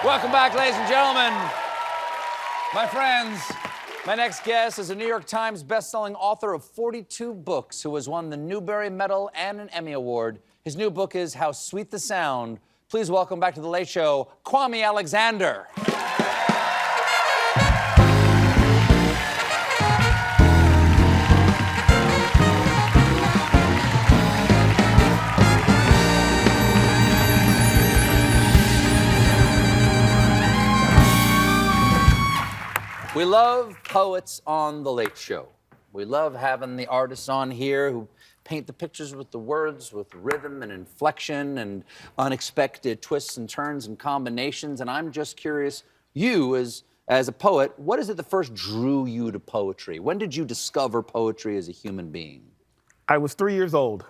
Welcome back, ladies and gentlemen. My friends, my next guest is a New York Times best-selling author of 42 books who has won the Newbery Medal and an Emmy Award. His new book is How Sweet the Sound. Please welcome back to The Late Show, Kwame Alexander. We love poets on The Late Show. We love having the artists on here who paint the pictures with the words, with rhythm and inflection and unexpected twists and turns and combinations. And I'm just curious, you as a poet, what is it that first drew you to poetry? When did you discover poetry as a human being? I was 3 years old,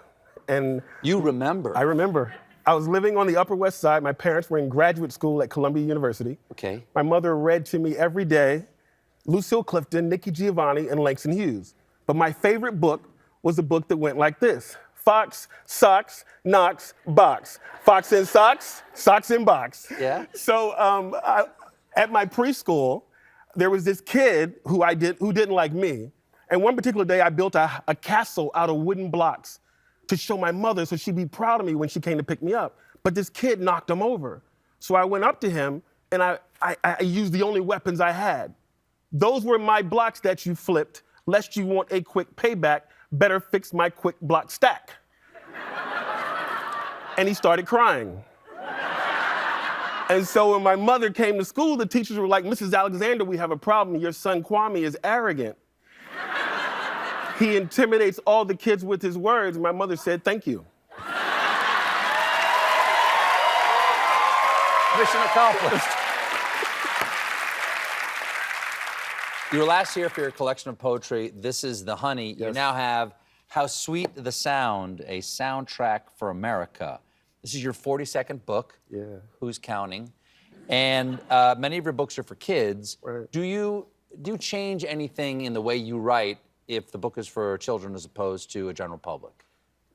and... You remember? I remember. I was living on the Upper West Side. My parents were in graduate school at Columbia University. Okay. My mother read to me every day Lucille Clifton, Nikki Giovanni, and Langston Hughes. But my favorite book was a book that went like this. Fox, socks, Knox, box. Fox in socks, socks in box. Yeah? So at my preschool, there was this kid who didn't like me. And one particular day, I built a castle out of wooden blocks to show my mother so she'd be proud of me when she came to pick me up. But this kid knocked him over. So I went up to him, and I used the only weapons I had. Those were my blocks that you flipped. Lest you want a quick payback, better fix my quick block stack. And he started crying. And so when my mother came to school, the teachers were like, Mrs. Alexander, we have a problem. Your son Kwame is arrogant. He intimidates all the kids with his words. And my mother said, thank you. Mission accomplished. You were last here for your collection of poetry. This is The Honey. Yes. You now have How Sweet the Sound, a soundtrack for America. This is your 42nd book. Yeah. Who's counting? And many of your books are for kids. Right. Do you change anything in the way you write if the book is for children as opposed to a general public?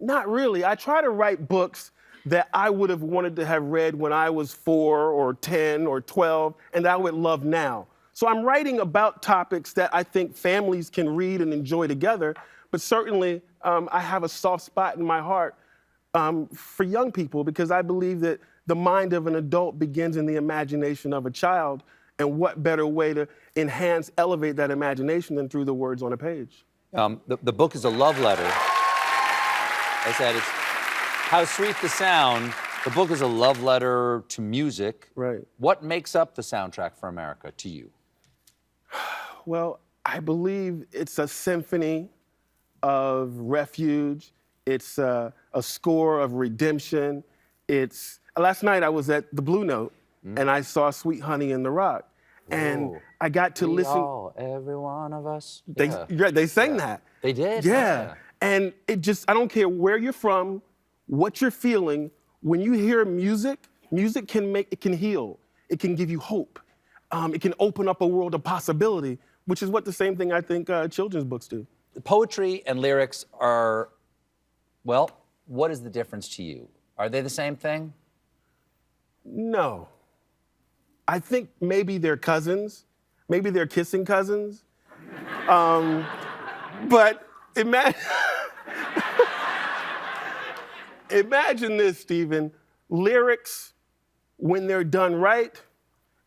Not really. I try to write books that I would have wanted to have read when I was 4 or 10 or 12, and that I would love now. So I'm writing about topics that I think families can read and enjoy together, but certainly I have a soft spot in my heart for young people because I believe that the mind of an adult begins in the imagination of a child, and what better way to enhance, elevate that imagination than through the words on a page. The book is a love letter. I said it's How Sweet the Sound. The book is a love letter to music. Right. What makes up the soundtrack for America to you? Well, I believe it's a symphony of refuge. It's a score of redemption. Last night I was at the Blue Note and I saw Sweet Honey in the Rock. And I got to listen. Every one of us. They sang that. They did? Yeah. And I don't care where you're from, what you're feeling, when you hear music, music can heal. It can give you hope. It can open up a world of possibility, which is what the same thing I think children's books do. Poetry and lyrics are, well, what is the difference to you? Are they the same thing? No. I think maybe they're cousins. Maybe they're kissing cousins. But imagine this, Stephen. Lyrics, when they're done right,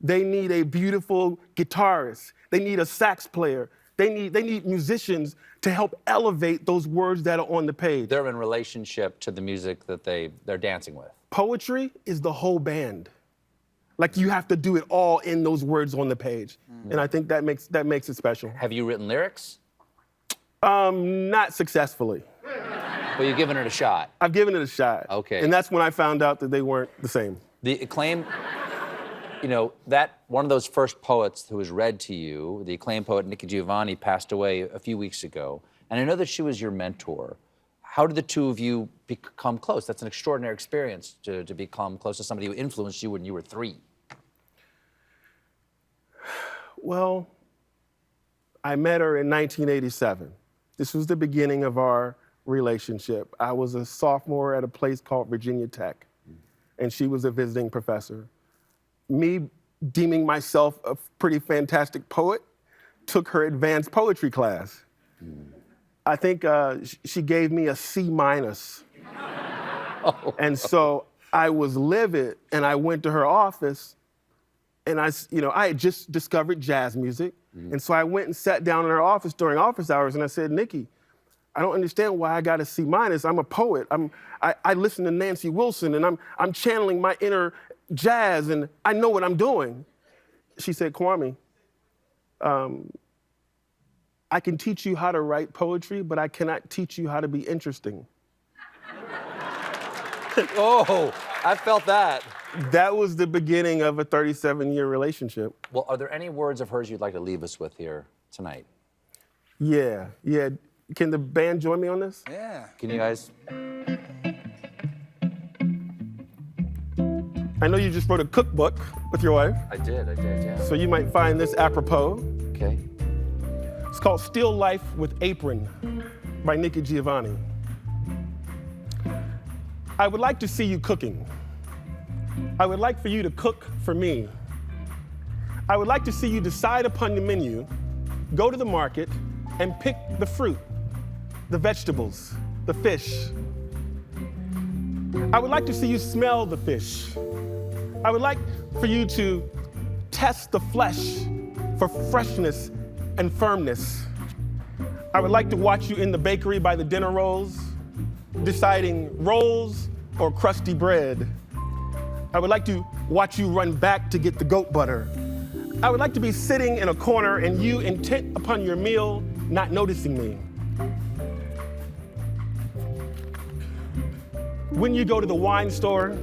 they need a beautiful guitarist. They need a sax player. They need musicians to help elevate those words that are on the page. They're in relationship to the music that they're dancing with. Poetry is the whole band. Like you have to do it all in those words on the page. And I think that makes it special. Have you written lyrics? Not successful. But you've given it a shot. I've given it a shot. Okay. And that's when I found out that they weren't the same. The acclaimed, that one of those first poets who was read to you, the acclaimed poet Nikki Giovanni, passed away a few weeks ago. And I know that she was your mentor. How did the two of you become close? That's an extraordinary experience to become close to somebody who influenced you when you were 3. Well, I met her in 1987. This was the beginning of our relationship. I was a sophomore at a place called Virginia Tech, and she was a visiting professor. me deeming myself a pretty fantastic poet, took her advanced poetry class. I think she gave me a C-. And so I was livid, and I went to her office, and I had just discovered jazz music. And so I went and sat down in her office during office hours, and I said, Nikki, I don't understand why I got a C-. I'm a poet. I listen to Nancy Wilson, and I'm channeling my inner jazz, and I know what I'm doing. She said, Kwame, I can teach you how to write poetry, but I cannot teach you how to be interesting. Oh, I felt that. That was the beginning of a 37-year relationship. Well, are there any words of hers you'd like to leave us with here tonight? Yeah. Can the band join me on this? Yeah. Can you guys? I know you just wrote a cookbook with your wife, I did, yeah. so you might find this apropos. Okay. It's called Still Life with Apron by Nikki Giovanni. I would like to see you cooking. I would like for you to cook for me. I would like to see you decide upon the menu, go to the market, and pick the fruit, the vegetables, the fish. I would like to see you smell the fish. I would like for you to test the flesh for freshness and firmness. I would like to watch you in the bakery by the dinner rolls, deciding rolls or crusty bread. I would like to watch you run back to get the goat butter. I would like to be sitting in a corner and you intent upon your meal, not noticing me. When you go to the wine store,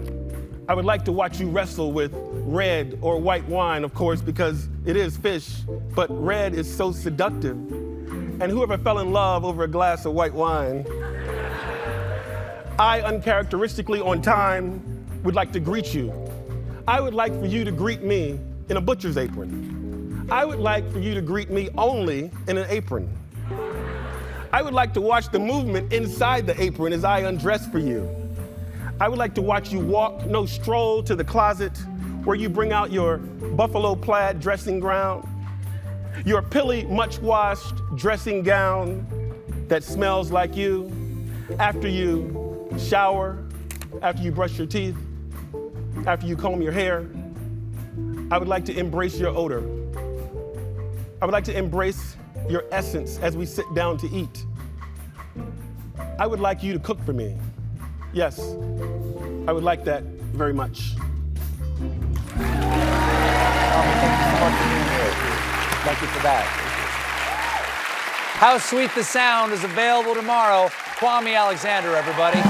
I would like to watch you wrestle with red or white wine, of course, because it is fish, but red is so seductive. And whoever fell in love over a glass of white wine, I, uncharacteristically on time, would like to greet you. I would like for you to greet me in a butcher's apron. I would like for you to greet me only in an apron. I would like to watch the movement inside the apron as I undress for you. I would like to watch you walk, no stroll, to the closet where you bring out your buffalo plaid dressing gown, your pilly, much-washed dressing gown that smells like you, after you shower, after you brush your teeth, after you comb your hair. I would like to embrace your odor. I would like to embrace your essence as we sit down to eat. I would like you to cook for me. Yes, I would like that very much. Thank you so much for being here. Thank you for that. How Sweet the Sound is available tomorrow. Kwame Alexander, everybody.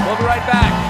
We'll be right back.